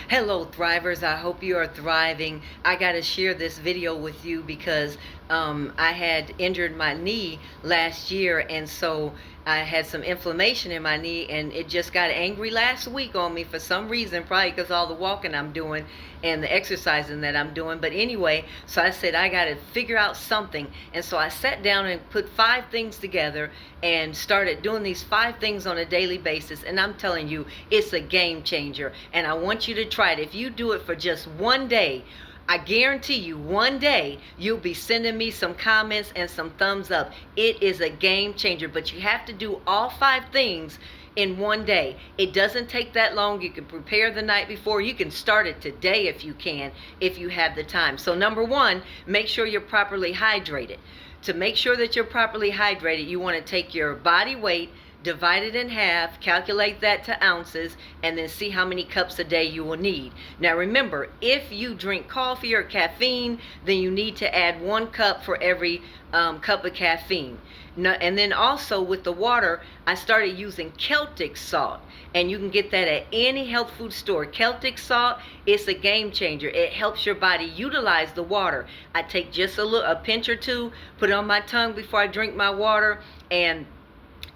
Hello Thrivers, I hope you are thriving. I got to share this video with you because I had injured my knee last year, and so I had some inflammation in my knee, and it just got angry last week on me for some reason, probably because all the walking I'm doing and the exercising that I'm doing. But anyway, so I said I got to figure out something, and so I sat down and put 5 things together and started doing these 5 things on a daily basis, and I'm telling you, it's a game changer, and I want you to try it. If you do it for just one day, I guarantee you one day you'll be sending me some comments and some thumbs up. It is a game changer, but you have to do all 5 things in one day. It doesn't take that long. You can prepare the night before. You can start it today if you can, if you have the time. So number 1, make sure you're properly hydrated. To make sure that you're properly hydrated, you want to take your body weight, divide it in half, calculate that to ounces, and then see how many cups a day you will need. Now remember, if you drink coffee or caffeine, then you need to add 1 cup for every cup of caffeine. Now, and then also with the water, I started using Celtic salt, and you can get that at any health food store. Celtic salt is a game changer. It helps your body utilize the water. I take just a pinch or 2, put it on my tongue before I drink my water, and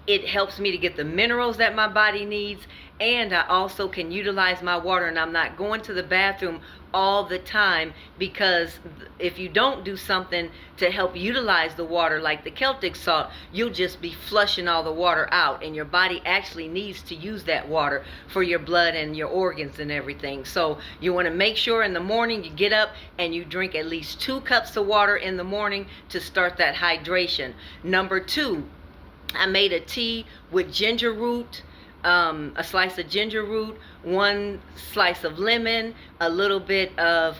it helps me to get the minerals that my body needs, and I also can utilize my water, and I'm not going to the bathroom all the time, because if you don't do something to help utilize the water like the Celtic salt, you'll just be flushing all the water out, and your body actually needs to use that water for your blood and your organs and everything. So you want to make sure in the morning you get up and you drink at least 2 cups of water in the morning to start that hydration. Number 2, I made a tea with ginger root, a slice of ginger root, 1 slice of lemon, a little bit of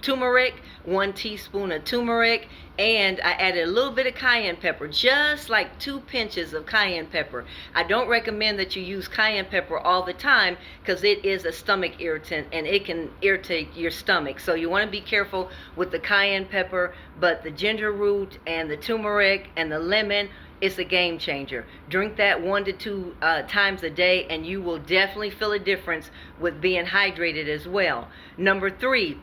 turmeric, 1 teaspoon of turmeric, and I added a little bit of cayenne pepper, just like 2 pinches of cayenne pepper. I don't recommend that you use cayenne pepper all the time because it is a stomach irritant and it can irritate your stomach. So you want to be careful with the cayenne pepper, but the ginger root and the turmeric and the lemon, it's a game changer. Drink that 1 to 2 times a day, and you will definitely feel a difference with being hydrated as well. Number 3,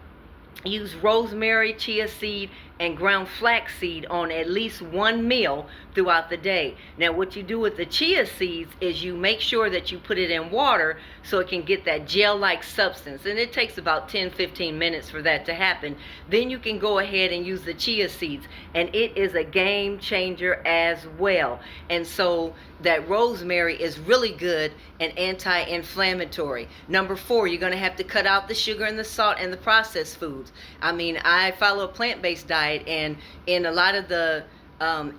use rosemary, chia seed, and ground flaxseed on at least 1 meal throughout the day. Now what you do with the chia seeds is you make sure that you put it in water so it can get that gel-like substance, and it takes about 10-15 minutes for that to happen. Then you can go ahead and use the chia seeds, and it is a game changer as well. And so that rosemary is really good and anti-inflammatory. Number 4, you're going to have to cut out the sugar and the salt and the processed foods. I mean, I follow a plant-based diet, and in a lot of the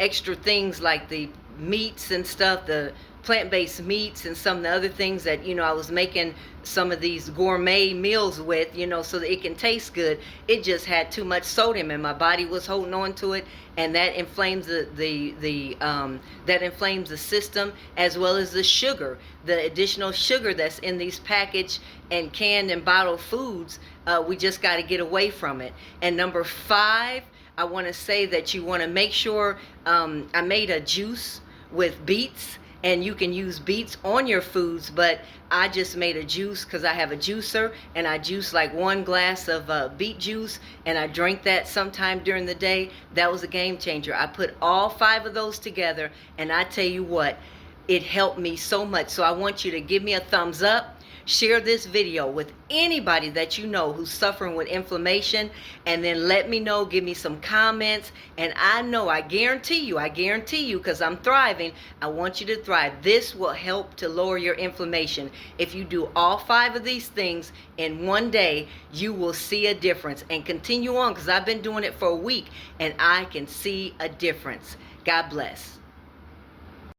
extra things like the meats and stuff, the plant-based meats and some of the other things that, I was making some of these gourmet meals with, so that it can taste good, it just had too much sodium, and my body was holding on to it, and that inflames that inflames the system, as well as the sugar, the additional sugar that's in these packaged and canned and bottled foods. We just got to get away from it. And number 5, I want to say that you want to make sure, I made a juice with beets, and you can use beets on your foods, but I just made a juice because I have a juicer, and I juice like 1 glass of beet juice, and I drink that sometime during the day. That was a game changer. I put all 5 of those together, and I tell you what, it helped me so much. So I want you to give me a thumbs up. Share this video with anybody that you know who's suffering with inflammation, and then let me know, give me some comments, and I guarantee you, because I'm thriving, I want you to thrive. This will help to lower your inflammation. If you do all 5 of these things in one day, you will see a difference, and continue on, because I've been doing it for a week, and I can see a difference. God bless.